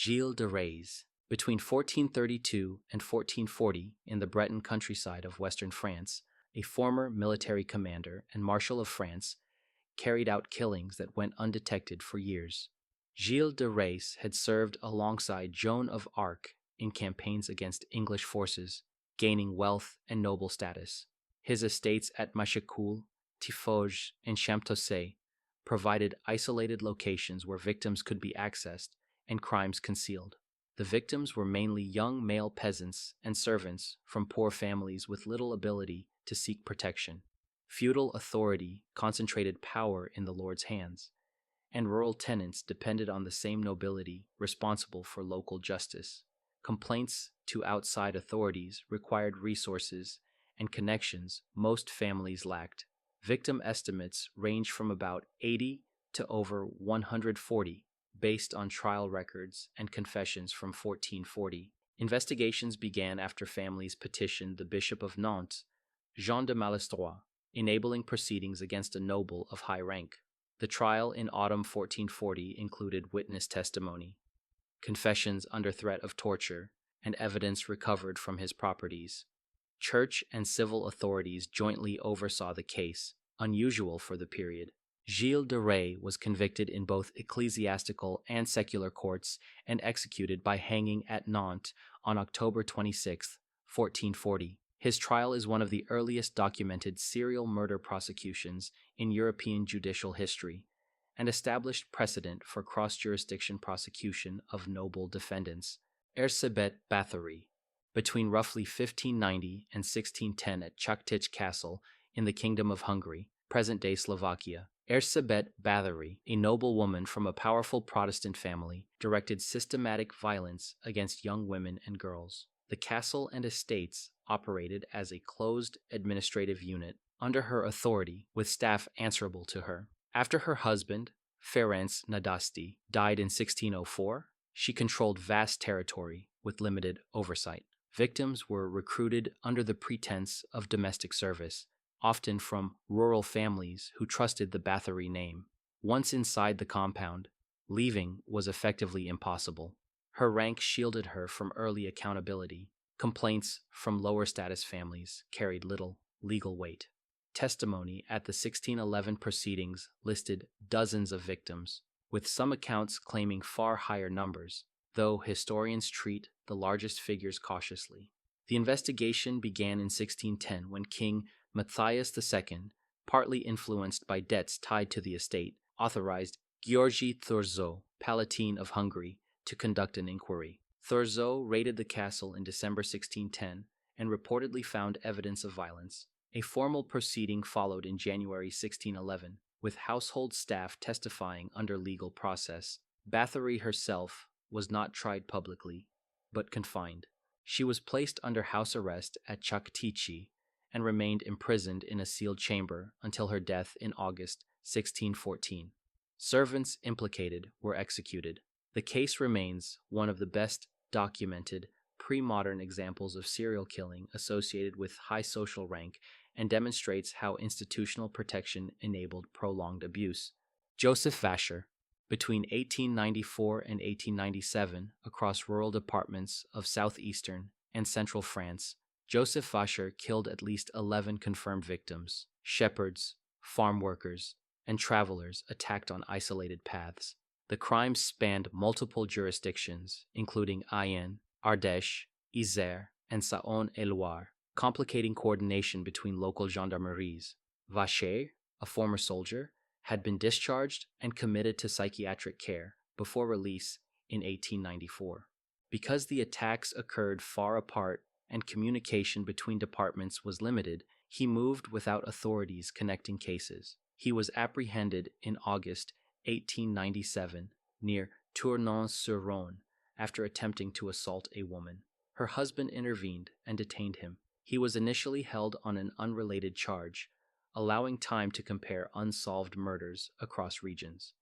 Gilles de Rais. Between 1432 and 1440, in the Breton countryside of western France, a former military commander and Marshal of France carried out killings that went undetected for years. Gilles de Rais had served alongside Joan of Arc in campaigns against English forces, gaining wealth and noble status. His estates at Machecoul, Tiffauges, and Champtocé provided isolated locations where victims could be accessed and crimes concealed. The victims were mainly young male peasants and servants from poor families with little ability to seek protection. Feudal authority concentrated power in the lord's hands, and rural tenants depended on the same nobility responsible for local justice. Complaints to outside authorities required resources and connections most families lacked. Victim estimates range from about 80 to over 140, based on trial records and confessions from 1440. Investigations began after families petitioned the Bishop of Nantes, Jean de Malestroit, enabling proceedings against a noble of high rank. The trial in autumn 1440 included witness testimony, confessions under threat of torture, and evidence recovered from his properties. Church and civil authorities jointly oversaw the case, unusual for the period. Gilles de Rais was convicted in both ecclesiastical and secular courts and executed by hanging at Nantes on October 26, 1440. His trial is one of the earliest documented serial murder prosecutions in European judicial history and established precedent for cross-jurisdiction prosecution of noble defendants. Erzsébet Báthory. Between roughly 1590 and 1610 at Choctich Castle in the Kingdom of Hungary, present-day Slovakia, Erzsébet Báthory, a noble woman from a powerful Protestant family, directed systematic violence against young women and girls. The castle and estates operated as a closed administrative unit under her authority, with staff answerable to her. After her husband, Ferenc Nadasdy, died in 1604, she controlled vast territory with limited oversight. Victims were recruited under the pretense of domestic service, often from rural families who trusted the Báthory name. Once inside the compound, leaving was effectively impossible. Her rank shielded her from early accountability. Complaints from lower status families carried little legal weight. Testimony at the 1611 proceedings listed dozens of victims, with some accounts claiming far higher numbers, though historians treat the largest figures cautiously. The investigation began in 1610 when King Matthias II, partly influenced by debts tied to the estate, authorized György Thurzó, Palatine of Hungary, to conduct an inquiry. Thurzó raided the castle in December 1610 and reportedly found evidence of violence. A formal proceeding followed in January 1611, with household staff testifying under legal process. Báthory herself was not tried publicly, but confined. She was placed under house arrest at Choctichi and remained imprisoned in a sealed chamber until her death in August 1614. Servants implicated were executed. The case remains one of the best documented pre-modern examples of serial killing associated with high social rank and demonstrates how institutional protection enabled prolonged abuse. Joseph Vacher. Between 1894 and 1897, across rural departments of southeastern and central France, Joseph Vacher killed at least 11 confirmed victims, shepherds, farm workers, and travelers attacked on isolated paths. The crimes spanned multiple jurisdictions, including Ayen, Ardèche, Isère, and Saône-et-Loire, complicating coordination between local gendarmeries. Vacher, a former soldier, had been discharged and committed to psychiatric care before release in 1894. Because the attacks occurred far apart and communication between departments was limited, he moved without authorities connecting cases. He was apprehended in August 1897 near Tournon-sur-Rhône after attempting to assault a woman. Her husband intervened and detained him. He was initially held on an unrelated charge, allowing time to compare unsolved murders across regions.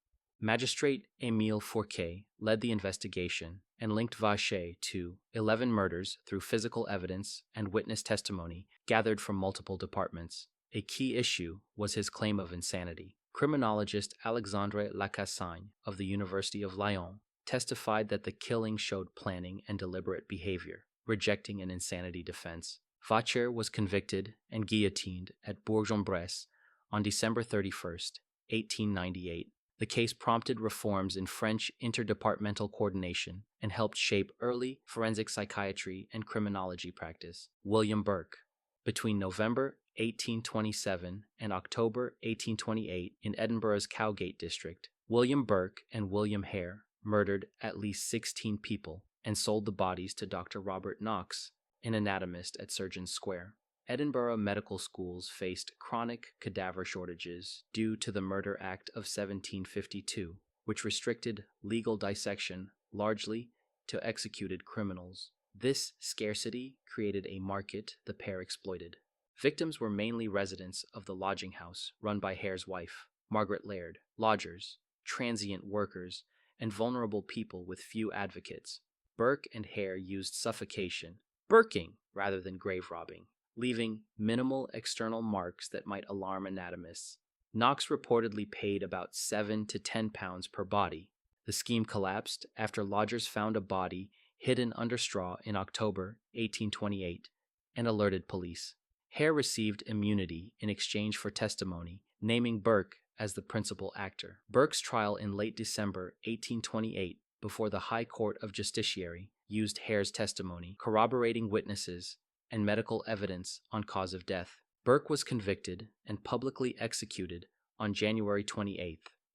Magistrate Émile Fourquet led the investigation and linked Vacher to 11 murders through physical evidence and witness testimony gathered from multiple departments. A key issue was his claim of insanity. Criminologist Alexandre Lacassagne of the University of Lyon testified that the killing showed planning and deliberate behavior, rejecting an insanity defense. Vacher was convicted and guillotined at Bourg-en-Bresse on December 31st, 1898. The case prompted reforms in French interdepartmental coordination and helped shape early forensic psychiatry and criminology practice. William Burke. Between November 1827 and October 1828 in Edinburgh's Cowgate district, William Burke and William Hare murdered at least 16 people and sold the bodies to Dr. Robert Knox, an anatomist at Surgeons Square. Edinburgh medical schools faced chronic cadaver shortages due to the Murder Act of 1752, which restricted legal dissection largely to executed criminals. This scarcity created a market the pair exploited. Victims were mainly residents of the lodging house run by Hare's wife, Margaret Laird, lodgers, transient workers, and vulnerable people with few advocates. Burke and Hare used suffocation, burking rather than grave robbing, leaving minimal external marks that might alarm anatomists. Knox reportedly paid about 7 to 10 pounds per body. The scheme collapsed after lodgers found a body hidden under straw in October 1828 and alerted police. Hare received immunity in exchange for testimony, naming Burke as the principal actor. Burke's trial in late December 1828 before the High Court of Justiciary used Hare's testimony, corroborating witnesses, and medical evidence on cause of death. Burke was convicted and publicly executed on January 28,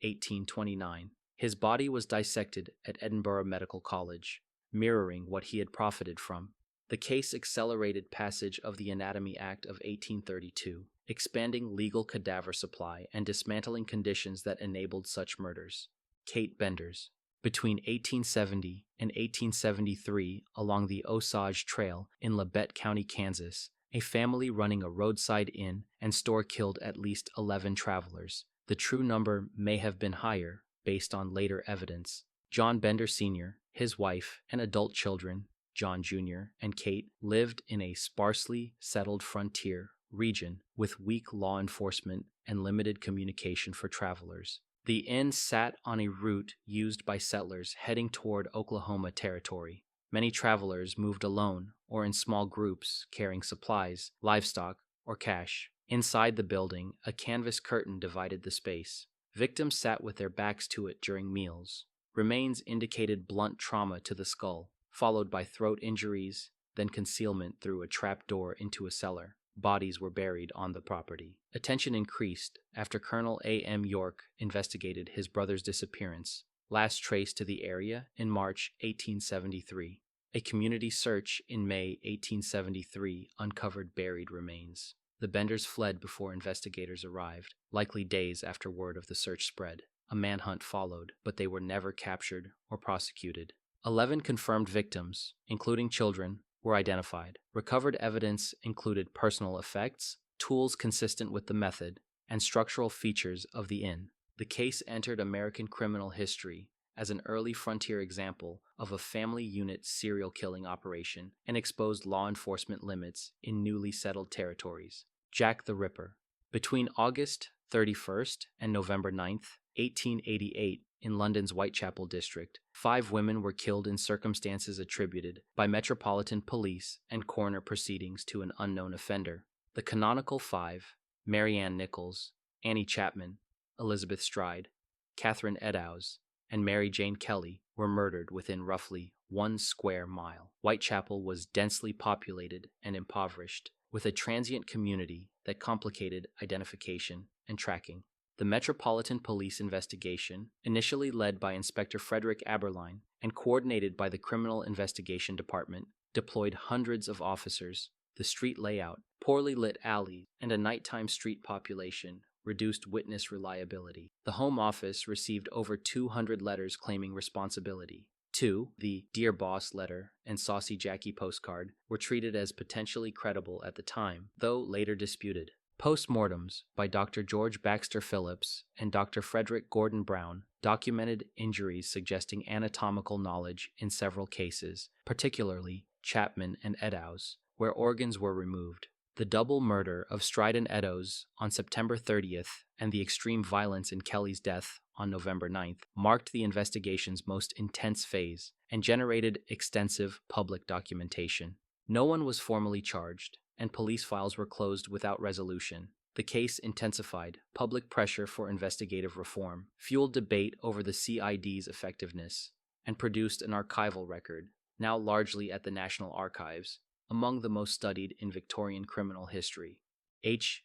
1829. His body was dissected at Edinburgh Medical College, mirroring what he had profited from. The case accelerated passage of the Anatomy Act of 1832, expanding legal cadaver supply and dismantling conditions that enabled such murders. Kate Benders. Between 1870 and 1873, along the Osage Trail in Labette County, Kansas, a family running a roadside inn and store killed at least 11 travelers. The true number may have been higher, based on later evidence. John Bender Sr., his wife, and adult children, John Jr. and Kate, lived in a sparsely settled frontier region with weak law enforcement and limited communication for travelers. The inn sat on a route used by settlers heading toward Oklahoma Territory. Many travelers moved alone or in small groups carrying supplies, livestock, or cash. Inside the building, a canvas curtain divided the space. Victims sat with their backs to it during meals. Remains indicated blunt trauma to the skull, followed by throat injuries, then concealment through a trap door into a cellar. Bodies were buried on the property. Attention increased after Colonel A.M. York investigated his brother's disappearance, last traced to the area in March 1873. A community search in May 1873 uncovered buried remains. The Benders fled before investigators arrived, likely days after word of the search spread. A manhunt followed, but they were never captured or prosecuted. 11 confirmed victims, including children, were identified. Recovered evidence included personal effects, tools consistent with the method, and structural features of the inn. The case entered American criminal history as an early frontier example of a family unit serial killing operation and exposed law enforcement limits in newly settled territories. Jack the Ripper. Between August 31st and November 9th, 1888, in London's Whitechapel district, 5 women were killed in circumstances attributed by Metropolitan Police and coroner proceedings to an unknown offender. The canonical 5, Mary Ann Nichols, Annie Chapman, Elizabeth Stride, Catherine Eddowes, and Mary Jane Kelly, were murdered within roughly 1 square mile. Whitechapel was densely populated and impoverished, with a transient community that complicated identification and tracking. The Metropolitan Police investigation, initially led by Inspector Frederick Aberline and coordinated by the Criminal Investigation Department, deployed hundreds of officers. The street layout, poorly lit alleys, and a nighttime street population reduced witness reliability. The Home Office received over 200 letters claiming responsibility. 2, the Dear Boss letter and Saucy Jackie postcard, were treated as potentially credible at the time, though later disputed. Postmortems by Dr. George Baxter Phillips and Dr. Frederick Gordon Brown documented injuries suggesting anatomical knowledge in several cases, particularly Chapman and Eddowes, where organs were removed. The double murder of Stride and Eddowes on September 30th and the extreme violence in Kelly's death on November 9th marked the investigation's most intense phase and generated extensive public documentation. No one was formally charged, and police files were closed without resolution. The case intensified public pressure for investigative reform, fueled debate over the CID's effectiveness, and produced an archival record, now largely at the National Archives, among the most studied in Victorian criminal history. H.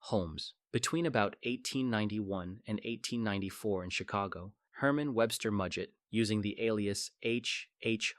Holmes. Between about 1891 and 1894 in Chicago, Herman Webster Mudgett, using the alias H.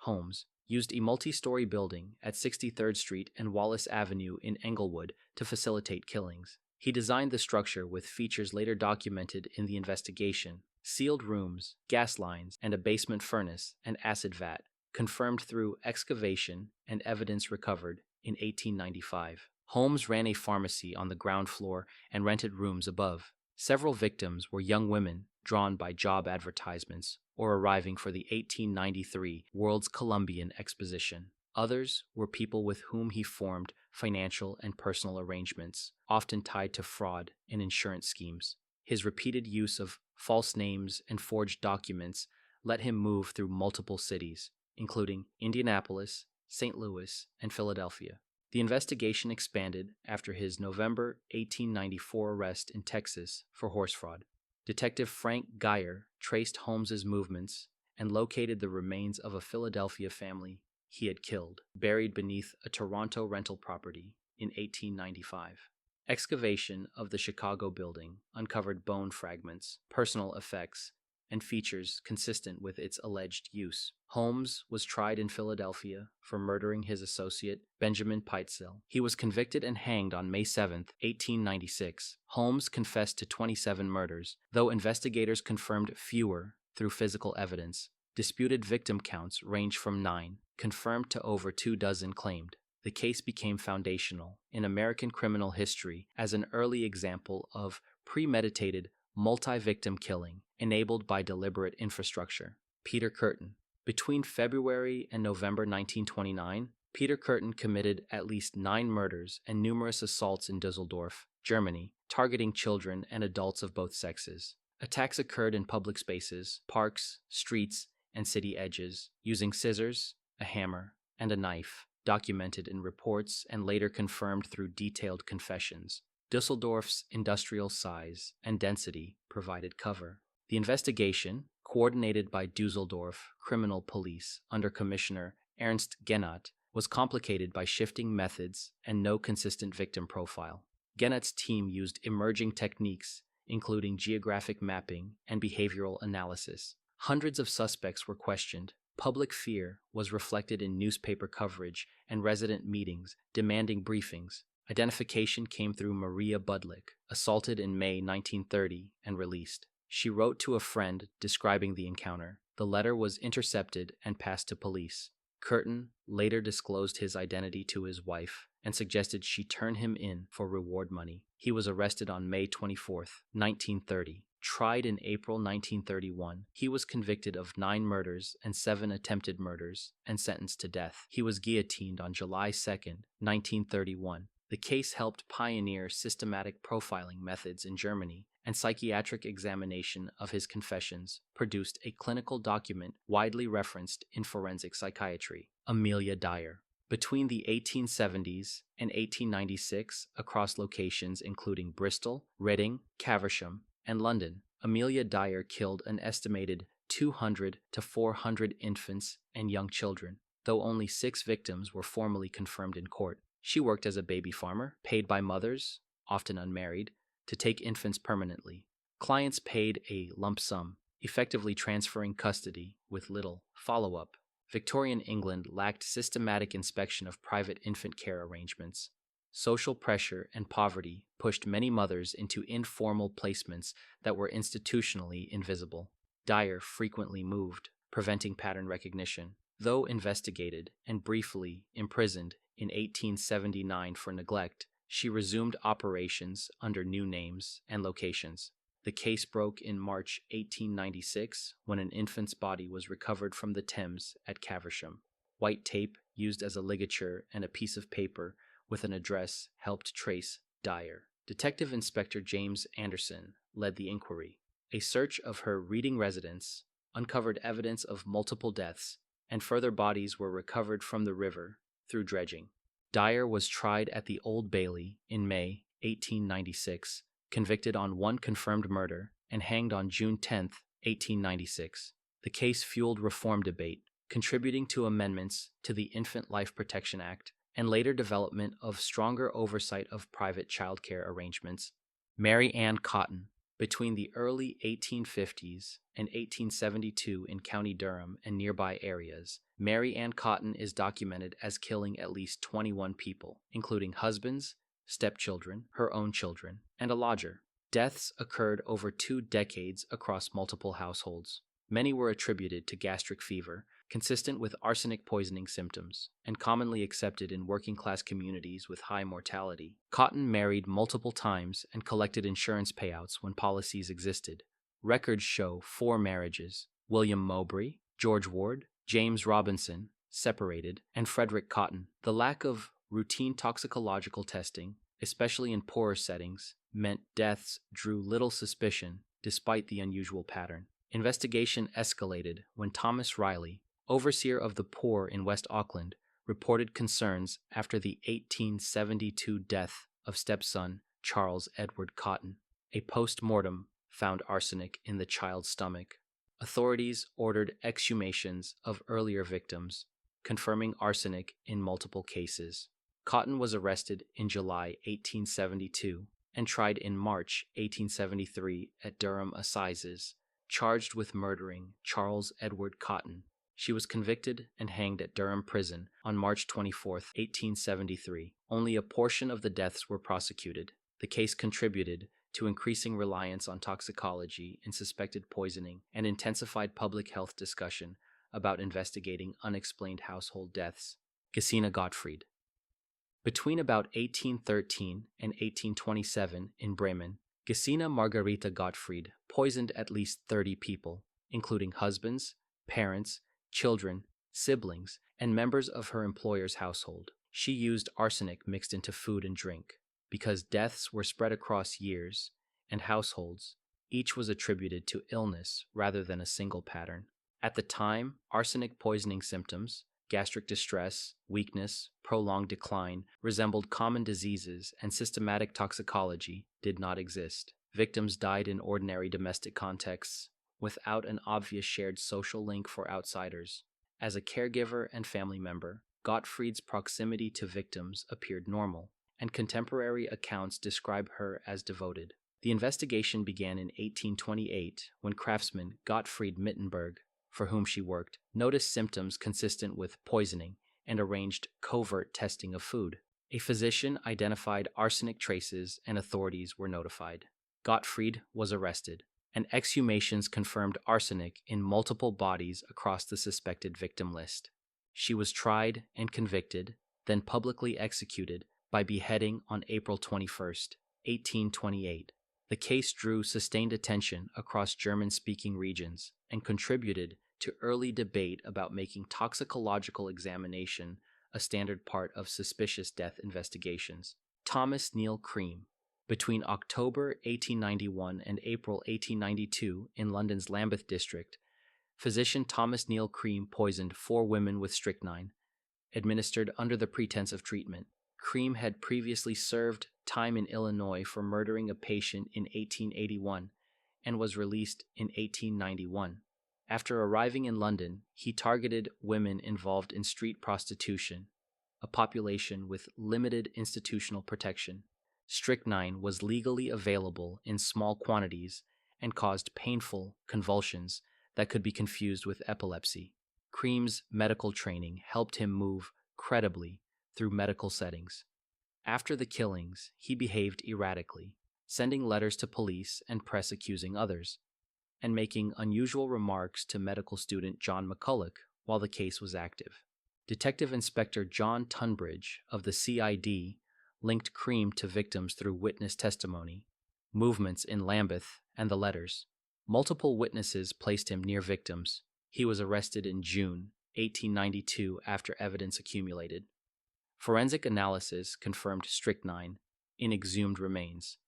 Holmes, used a multi-story building at 63rd Street and Wallace Avenue in Englewood to facilitate killings. He designed the structure with features later documented in the investigation: sealed rooms, gas lines, and a basement furnace and acid vat, confirmed through excavation and evidence recovered in 1895. Holmes ran a pharmacy on the ground floor and rented rooms above. Several victims were young women drawn by job advertisements or arriving for the 1893 World's Columbian Exposition. Others were people with whom he formed financial and personal arrangements, often tied to fraud and insurance schemes. His repeated use of false names and forged documents let him move through multiple cities, including Indianapolis, St. Louis, and Philadelphia. The investigation expanded after his November 1894 arrest in Texas for horse fraud. Detective Frank Geyer traced Holmes's movements and located the remains of a Philadelphia family he had killed, buried beneath a Toronto rental property in 1895. Excavation of the Chicago building uncovered bone fragments, personal effects, and features consistent with its alleged use. Holmes was tried in Philadelphia for murdering his associate, Benjamin Pitezel. He was convicted and hanged on May 7, 1896. Holmes confessed to 27 murders, though investigators confirmed fewer through physical evidence. Disputed victim counts range from 9, confirmed, to over 24 claimed. The case became foundational in American criminal history as an early example of premeditated, multi-victim killing enabled by deliberate infrastructure. Peter Kürten. Between February and November 1929, Peter Kürten committed at least 9 murders and numerous assaults in Düsseldorf, Germany, targeting children and adults of both sexes. Attacks occurred in public spaces, parks, streets, and city edges, using scissors, a hammer, and a knife, documented in reports and later confirmed through detailed confessions. Düsseldorf's industrial size and density provided cover. The investigation, coordinated by Düsseldorf Criminal Police under Commissioner Ernst Genat, was complicated by shifting methods and no consistent victim profile. Genat's team used emerging techniques, including geographic mapping and behavioral analysis. Hundreds of suspects were questioned. Public fear was reflected in newspaper coverage and resident meetings demanding briefings. Identification came through Maria Budlick, assaulted in May 1930 and released. She wrote to a friend describing the encounter. The letter was intercepted and passed to police. Kürten later disclosed his identity to his wife and suggested she turn him in for reward money. He was arrested on May 24, 1930. Tried in April 1931, he was convicted of 9 murders and 7 attempted murders and sentenced to death. He was guillotined on July 2, 1931. The case helped pioneer systematic profiling methods in Germany, and psychiatric examination of his confessions produced a clinical document widely referenced in forensic psychiatry. Amelia Dyer. Between the 1870s and 1896, across locations including Bristol, Reading, Caversham, and London, Amelia Dyer killed an estimated 200 to 400 infants and young children, though only 6 victims were formally confirmed in court. She worked as a baby farmer, paid by mothers, often unmarried, to take infants permanently. Clients paid a lump sum, effectively transferring custody with little follow-up. Victorian England lacked systematic inspection of private infant care arrangements. Social pressure and poverty pushed many mothers into informal placements that were institutionally invisible. Dyer frequently moved, preventing pattern recognition. Though investigated and briefly imprisoned in 1879 for neglect, she resumed operations under new names and locations. The case broke in March 1896 when an infant's body was recovered from the Thames at Caversham. White tape used as a ligature and a piece of paper with an address helped trace Dyer. Detective Inspector James Anderson led the inquiry. A search of her Reading residence uncovered evidence of multiple deaths, and further bodies were recovered from the river through dredging. Dyer was tried at the Old Bailey in May 1896, convicted on one confirmed murder, and hanged on June 10, 1896. The case fueled reform debate, contributing to amendments to the Infant Life Protection Act and later development of stronger oversight of private childcare arrangements. Mary Ann Cotton. Between the early 1850s and 1872 in County Durham and nearby areas, Mary Ann Cotton is documented as killing at least 21 people, including husbands, stepchildren, her own children, and a lodger. Deaths occurred over 2 decades across multiple households. Many were attributed to gastric fever, consistent with arsenic poisoning symptoms, and commonly accepted in working-class communities with high mortality. Cotton married multiple times and collected insurance payouts when policies existed. Records show 4 marriages: William Mowbray, George Ward, James Robinson, separated, and Frederick Cotton. The lack of routine toxicological testing, especially in poorer settings, meant deaths drew little suspicion despite the unusual pattern. Investigation escalated when Thomas Riley, overseer of the poor in West Auckland, reported concerns after the 1872 death of stepson Charles Edward Cotton. A post-mortem found arsenic in the child's stomach. Authorities ordered exhumations of earlier victims, confirming arsenic in multiple cases. Cotton was arrested in July 1872 and tried in March 1873 at Durham Assizes, charged with murdering Charles Edward Cotton. She was convicted and hanged at Durham Prison on March 24, 1873. Only a portion of the deaths were prosecuted. The case contributed to increasing reliance on toxicology in suspected poisoning and intensified public health discussion about investigating unexplained household deaths. Gesina Gottfried. Between about 1813 and 1827 in Bremen, Gesina Margareta Gottfried poisoned at least 30 people, including husbands, parents, children, siblings, and members of her employer's household. She used arsenic mixed into food and drink. Because deaths were spread across years and households, each was attributed to illness rather than a single pattern. At the time, arsenic poisoning symptoms, gastric distress, weakness, prolonged decline, resembled common diseases, and systematic toxicology did not exist. Victims died in ordinary domestic contexts, without an obvious shared social link for outsiders. As a caregiver and family member, Gottfried's proximity to victims appeared normal, and contemporary accounts describe her as devoted. The investigation began in 1828 when craftsman Gottfried Mittenberg, for whom she worked, noticed symptoms consistent with poisoning and arranged covert testing of food. A physician identified arsenic traces and authorities were notified. Gottfried was arrested, and exhumations confirmed arsenic in multiple bodies across the suspected victim list. She was tried and convicted, then publicly executed by beheading on April 21, 1828. The case drew sustained attention across German-speaking regions and contributed to early debate about making toxicological examination a standard part of suspicious death investigations. Thomas Neill Cream. Between October 1891 and April 1892 in London's Lambeth district, physician Thomas Neill Cream poisoned 4 women with strychnine, administered under the pretense of treatment. Cream had previously served time in Illinois for murdering a patient in 1881 and was released in 1891. After arriving in London, he targeted women involved in street prostitution, a population with limited institutional protection. Strychnine was legally available in small quantities and caused painful convulsions that could be confused with epilepsy. Cream's medical training helped him move credibly through medical settings. After the killings, he behaved erratically, sending letters to police and press accusing others, and making unusual remarks to medical student John McCulloch while the case was active. Detective Inspector John Tunbridge of the CID linked Cream to victims through witness testimony, movements in Lambeth, and the letters. Multiple witnesses placed him near victims. He was arrested in June 1892 after evidence accumulated. Forensic analysis confirmed strychnine in exhumed remains.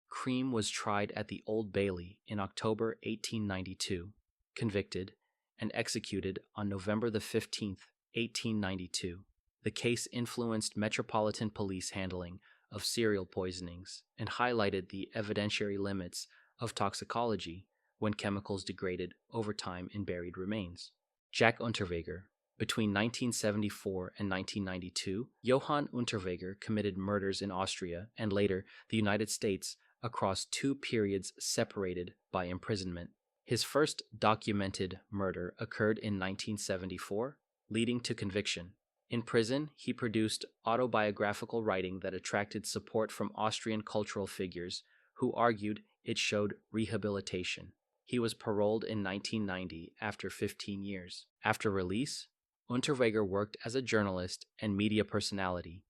Cream was tried at the Old Bailey in October 1892, convicted, and executed on November the 15th, 1892. The case influenced metropolitan police handling of serial poisonings and highlighted the evidentiary limits of toxicology when chemicals degraded over time in buried remains. Jack Unterweger. Between 1974 and 1992, Johann Unterweger committed murders in Austria and later the United States across 2 periods separated by imprisonment. His first documented murder occurred in 1974, leading to conviction. In prison, he produced autobiographical writing that attracted support from Austrian cultural figures who argued it showed rehabilitation. He was paroled in 1990 after 15 years. After release, Unterweger worked as a journalist and media personality,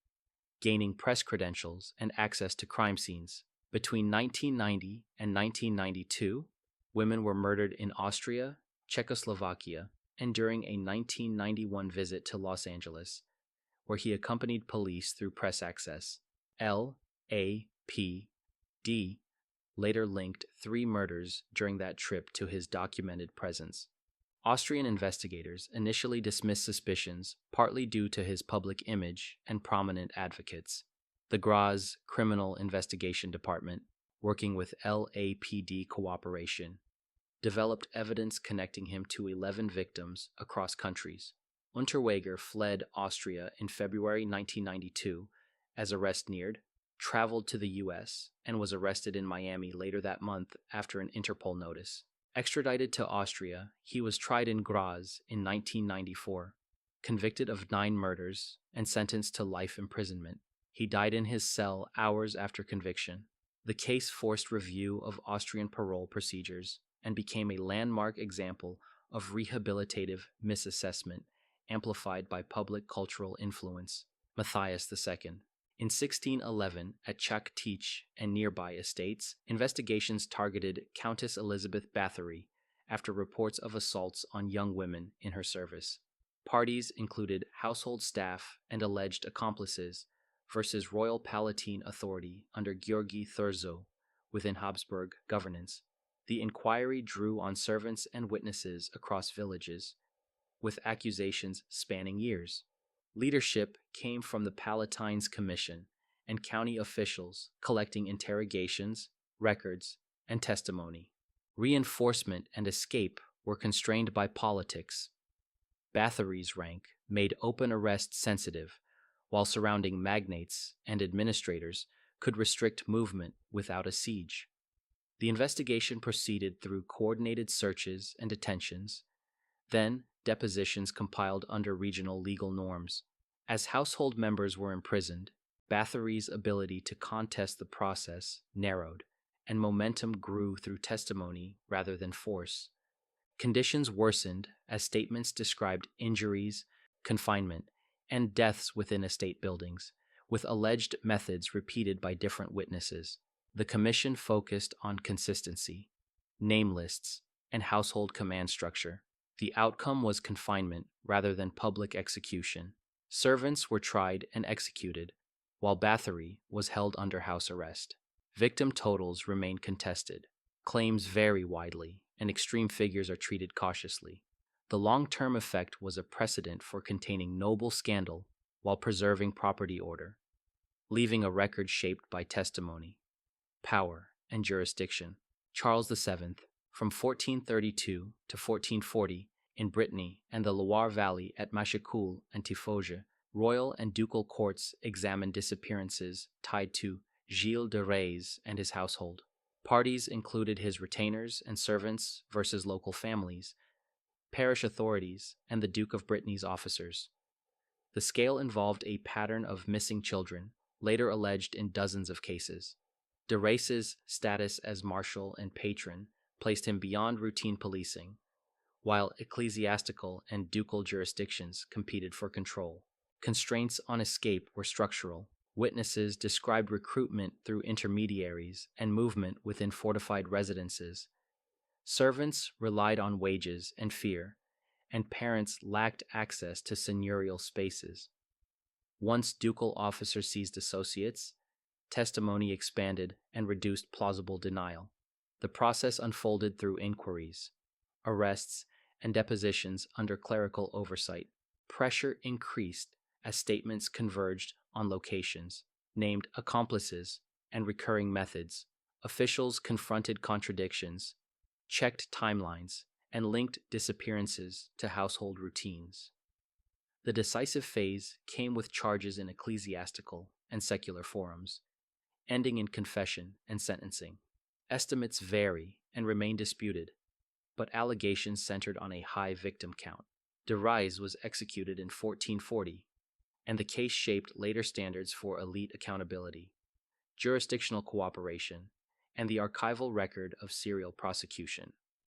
gaining press credentials and access to crime scenes. Between 1990 and 1992, women were murdered in Austria, Czechoslovakia, and during a 1991 visit to Los Angeles, where he accompanied police through press access. LAPD later linked 3 murders during that trip to his documented presence. Austrian investigators initially dismissed suspicions, partly due to his public image and prominent advocates. The Graz Criminal Investigation Department, working with LAPD cooperation, developed evidence connecting him to 11 victims across countries. Unterweger fled Austria in February 1992 as arrest neared, traveled to the U.S., and was arrested in Miami later that month after an Interpol notice. Extradited to Austria, he was tried in Graz in 1994, convicted of 9 murders, and sentenced to life imprisonment. He died in his cell hours after conviction. The case forced review of Austrian parole procedures and became a landmark example of rehabilitative misassessment amplified by public cultural influence. Matthias II. In 1611, at Chachtich and nearby estates, investigations targeted Countess Erzsébet Báthory after reports of assaults on young women in her service. Parties included household staff and alleged accomplices versus Royal Palatine authority under György Thurzó within Habsburg governance. The inquiry drew on servants and witnesses across villages, with accusations spanning years. Leadership came from the Palatine's Commission and county officials collecting interrogations, records, and testimony. Reinforcement and escape were constrained by politics. Báthory's rank made open arrest sensitive, while surrounding magnates and administrators could restrict movement without a siege. The investigation proceeded through coordinated searches and detentions, then depositions compiled under regional legal norms. As household members were imprisoned, Báthory's ability to contest the process narrowed, and momentum grew through testimony rather than force. Conditions worsened as statements described injuries, confinement, and deaths within estate buildings, with alleged methods repeated by different witnesses. The commission focused on consistency, name lists, and household command structure. The outcome was confinement rather than public execution. Servants were tried and executed, while Báthory was held under house arrest. Victim totals remain contested. Claims vary widely, and extreme figures are treated cautiously. The long-term effect was a precedent for containing noble scandal while preserving property order, leaving a record shaped by testimony, power, and jurisdiction. Charles VII, from 1432 to 1440, in Brittany and the Loire Valley at Machecoul and Tiffauges, royal and ducal courts examined disappearances tied to Gilles de Rais and his household. Parties included his retainers and servants versus local families, parish authorities, and the Duke of Brittany's officers. The scale involved a pattern of missing children, later alleged in dozens of cases. De Rais's status as marshal and patron placed him beyond routine policing, while ecclesiastical and ducal jurisdictions competed for control. Constraints on escape were structural. Witnesses described recruitment through intermediaries and movement within fortified residences. Servants relied on wages and fear, and parents lacked access to seigneurial spaces. Once ducal officers seized associates, testimony expanded and reduced plausible denial. The process unfolded through inquiries, arrests, and depositions under clerical oversight. Pressure increased as statements converged on locations, named accomplices, and recurring methods. Officials confronted contradictions, checked timelines, and linked disappearances to household routines. The decisive phase came with charges in ecclesiastical and secular forums, ending in confession and sentencing. Estimates vary and remain disputed, but allegations centered on a high victim count. De Rais was executed in 1440, and the case shaped later standards for elite accountability, jurisdictional cooperation, and the archival record of serial prosecution.